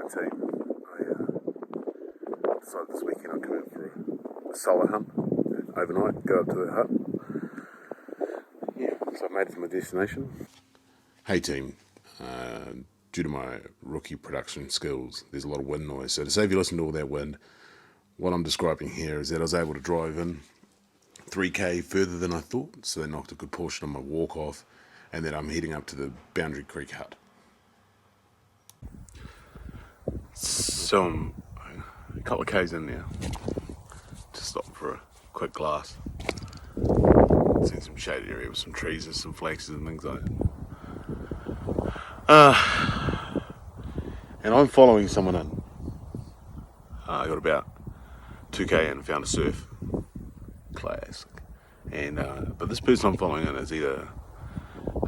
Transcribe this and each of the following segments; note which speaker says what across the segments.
Speaker 1: team. I decided this weekend I'd come out for a solo hunt overnight, go up to the hut. Yeah, so I made it to my destination. Hey team, due to my rookie production skills, there's a lot of wind noise. So to save you listening to all that wind, what I'm describing here is that I was able to drive in 3k further than I thought, so they knocked a good portion of my walk off, and then I'm heading up to the Boundary Creek hut. So I'm a couple of k's in now, just stopping for a quick glass. Seeing some shaded area with some trees and some flaxes and things like that. And I'm following someone in. I got about 2k in and found a surf. Classic. And but this person I'm following in is either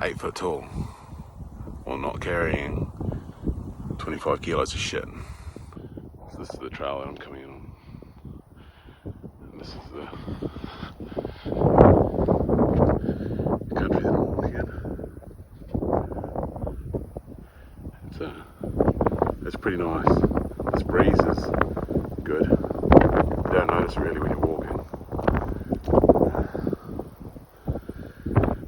Speaker 1: 8 foot tall or not carrying 25 kilos of shit. So this is the trail that I'm coming in on. And this is the country that I'm walking in. It's pretty nice. This breeze is good. You don't notice really when you're walking.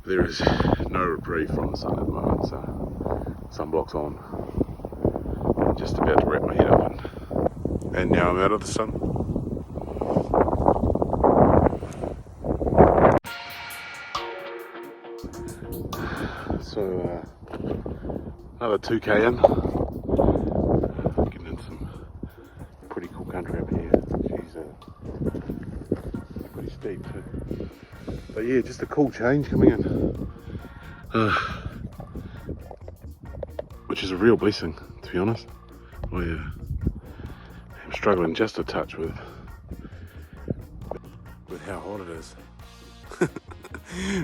Speaker 1: There is no reprieve from the sun at the moment, so sunblock's on. I'm just about to wrap my head up and now I'm out of the sun. So another 2k in. Getting into some pretty cool country up here. She's pretty steep too. But yeah, just a cool change coming in. Which is a real blessing, to be honest. I'm struggling just a touch with how hot it is.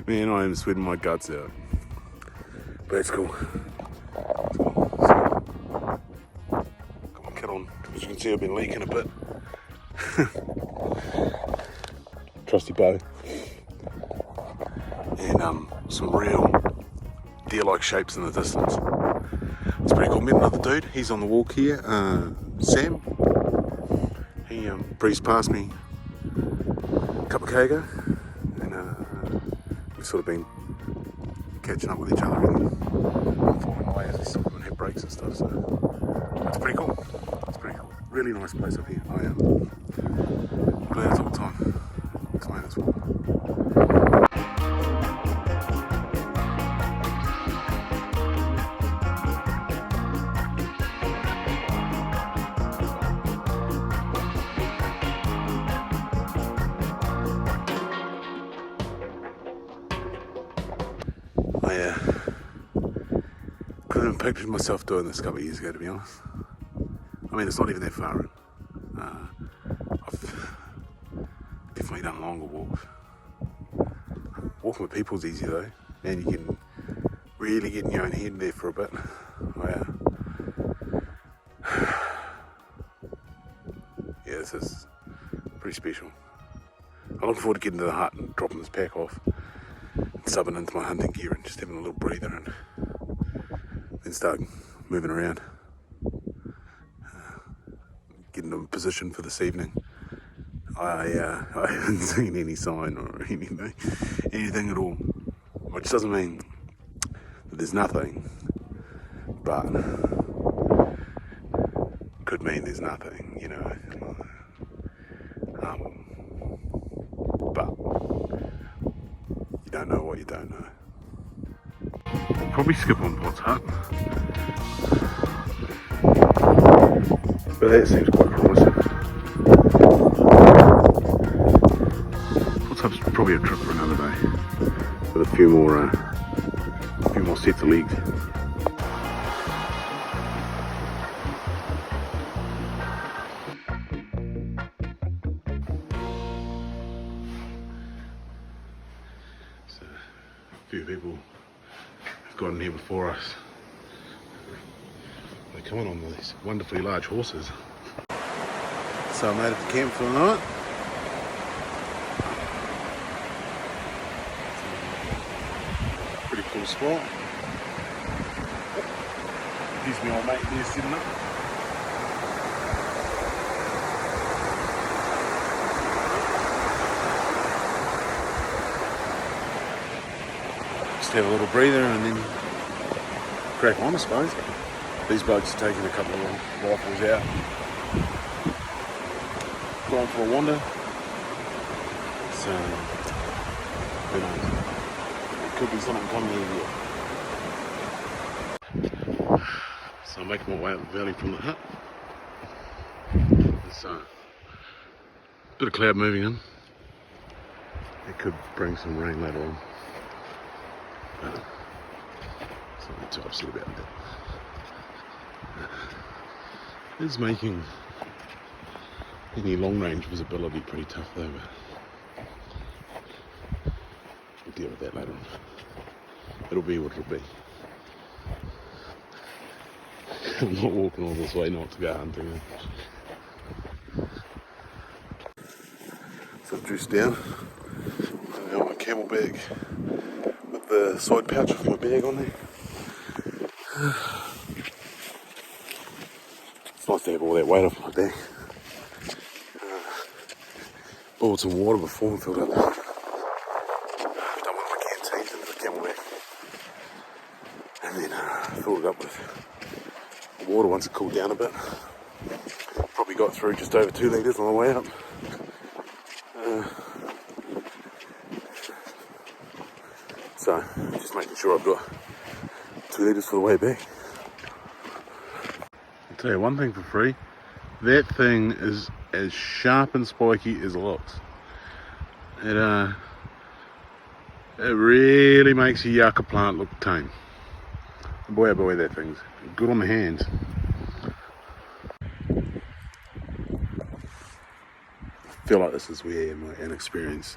Speaker 1: Man, I am sweating my guts out. But it's cool. It's cool. So, got my kit on. As you can see, I've been leaking a bit. Trusty bow. And some real deer-like shapes in the distance. It's pretty cool. Met another dude. He's on the walk here. Sam. He breezed past me a couple of k ago, and we've sort of been catching up with each other and falling away as we stop and have breaks and stuff. So it's pretty cool. It's pretty cool. Really nice place up here. I am glad it's all time. Explain as well. I couldn't have pictured myself doing this a couple of years ago, to be honest. I mean, it's not even that far in. I've definitely done longer walks. Walking with people's easy though, and you can really get in your own head there for a bit. Yeah, this is pretty special. I'm looking forward to getting to the hut and dropping this pack off and subbing into my hunting gear and just having a little breather and then start moving around. Getting in position for this evening. I haven't seen any sign or anything at all, which doesn't mean that there's nothing, but could mean there's nothing, you know. But you don't know what you don't know. I'll probably skip on Pot's hut, but that seems quite promising. Pot's hut's probably a trip for another day, with a few more sets of legs. So, a few people have gotten here before us. They're coming on these wonderfully large horses. So I made it to camp for the night. Pretty cool spot. Here's my old mate there sitting up. Just have a little breather and then crack on, I suppose. These blokes are taking a couple of rifles out, going for a wander. So, who knows? There could be something coming in here. So I'm making my way up the valley from the hut. There's a bit of cloud moving in. It could bring some rain later on. Something too upset about that. It's making any long range visibility pretty tough though, but we'll deal with that later on. It'll be what it'll be. I'm not walking all this way not to go hunting. So I've juiced down. I got my camel bag with the side pouch of my bag on there. It's nice to have all that weight off my back. Bought some water before and filled up. Done one of my canteens into the camelback. And then filled it up with water once it cooled down a bit. Probably got through just over 2 litres on the way up. So, just making sure I've got 2 litres for the way back. I'll tell you one thing for free, that thing is as sharp and spiky as it looks. It really makes a yucca plant look tame. Boy oh boy, that thing's good on the hands. I feel like this is where my inexperience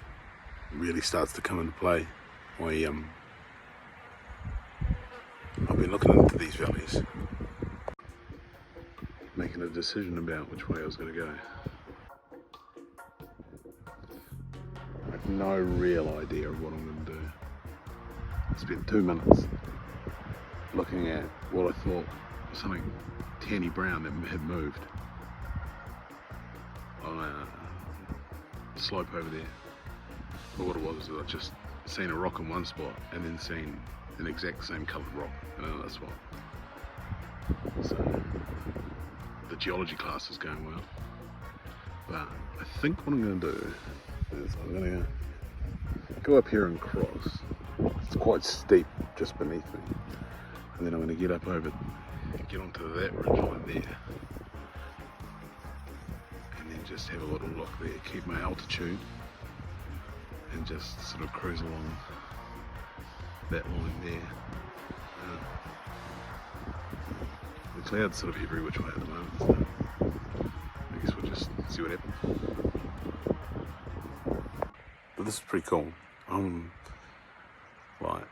Speaker 1: really starts to come into play. I've been looking into these valleys, making a decision about which way I was going to go. I have no real idea of what I'm going to do. I spent 2 minutes looking at what I thought was something tanny brown that had moved on a slope over there. But what it was I just seen a rock in one spot and then seen an exact same coloured rock in another spot. So the geology class is going well. But I think what I'm going to do is I'm going to go up here and cross. It's quite steep just beneath me. And then I'm going to get up over, get onto that ridgeline there. And then just have a little look there, keep my altitude. And just sort of cruise along that line there. The clouds sort of every which way at the moment, so I guess we'll just see what happens. But this is pretty cool. I'm like,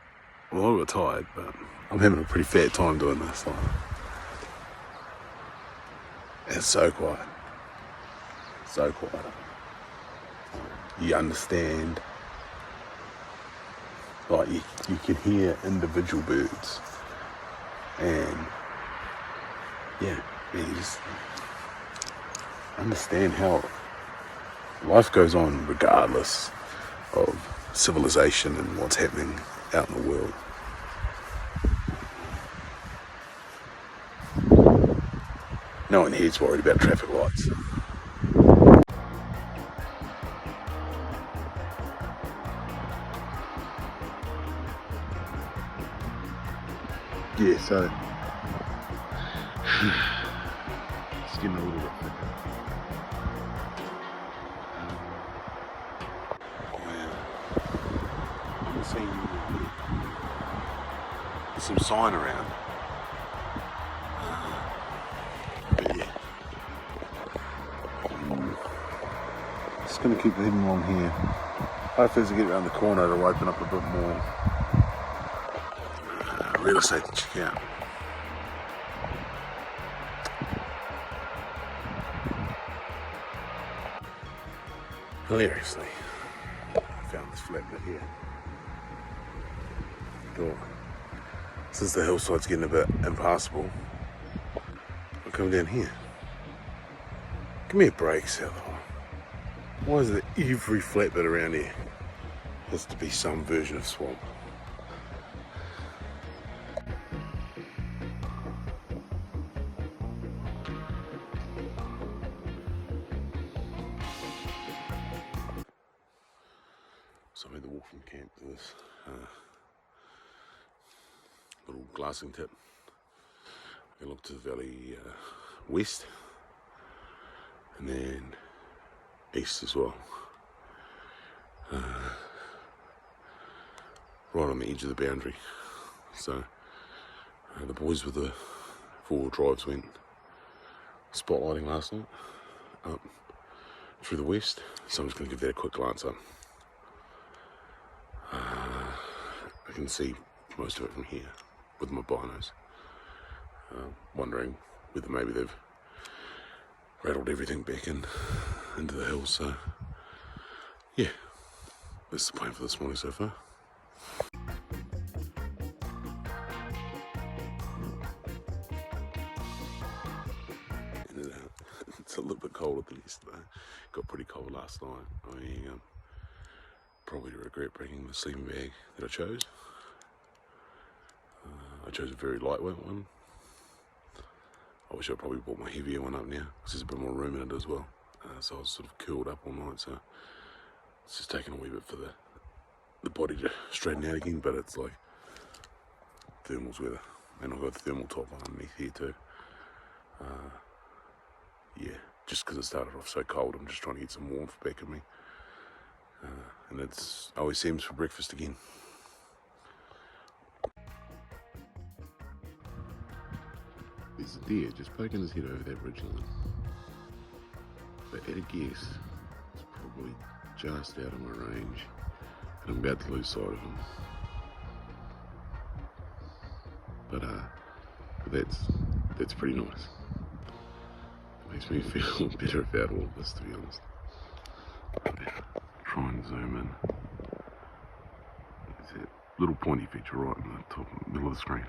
Speaker 1: well, a little tired, but I'm having a pretty fat time doing this. Like, it's so quiet. So quiet. You understand. Like you can hear individual birds, and yeah, you just understand how life goes on regardless of civilization and what's happening out in the world. No one here's worried about traffic lights. Yeah, so it's getting a little bit thicker. I'm seeing some sign around. But yeah, just going to keep heading along here. Hopefully as I get around the corner it'll open up a bit more real estate to check out. Hilariously, I found this flat bit here. Thought, since the hillside's getting a bit impassable, I'll come down here. Give me a break, South. Why is it every flat bit around here has to be some version of swamp? So I made the walk from camp to this little glassing tip. I can look to the valley west and then east as well. Right on the edge of the boundary. So the boys with the 4-wheel drives went spotlighting last night up through the west, so I'm just going to give that a quick glance up. I can see most of it from here with my binos. Wondering whether maybe they've rattled everything back into the hills. So yeah, that's the plan for this morning so far. It's a little bit colder than yesterday. Got pretty cold last night. I probably regret bringing the sleeping bag that I chose. I chose a very lightweight one. I wish I probably bought my heavier one up now, because there's a bit more room in it as well. So I was sort of curled up all night, so it's just taking a wee bit for the body to straighten out again, but it's like thermal's weather. And I've got the thermal top underneath here too. Yeah, just because it started off so cold, I'm just trying to get some warmth back in me. And it's always seems for breakfast again. There's a deer just poking his head over that ridge line. But at a guess, it's probably just out of my range, and I'm about to lose sight of him. But that's pretty nice. It makes me feel better about all of this, to be honest. Try and zoom in. There's that little pointy feature right in the top middle of the screen.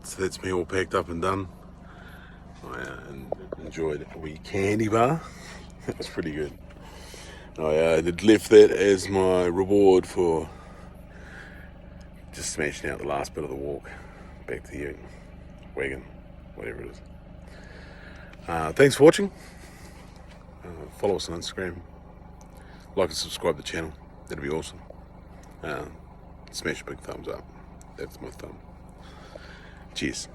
Speaker 1: So that's me all packed up and done. I enjoyed a wee candy bar. That was pretty good. I left that as my reward for just smashing out the last bit of the walk back to the wagon, whatever it is. Thanks for watching. Follow us on Instagram. Like and subscribe to the channel. That'd be awesome. Smash a big thumbs up. That's my thumb. Cheers.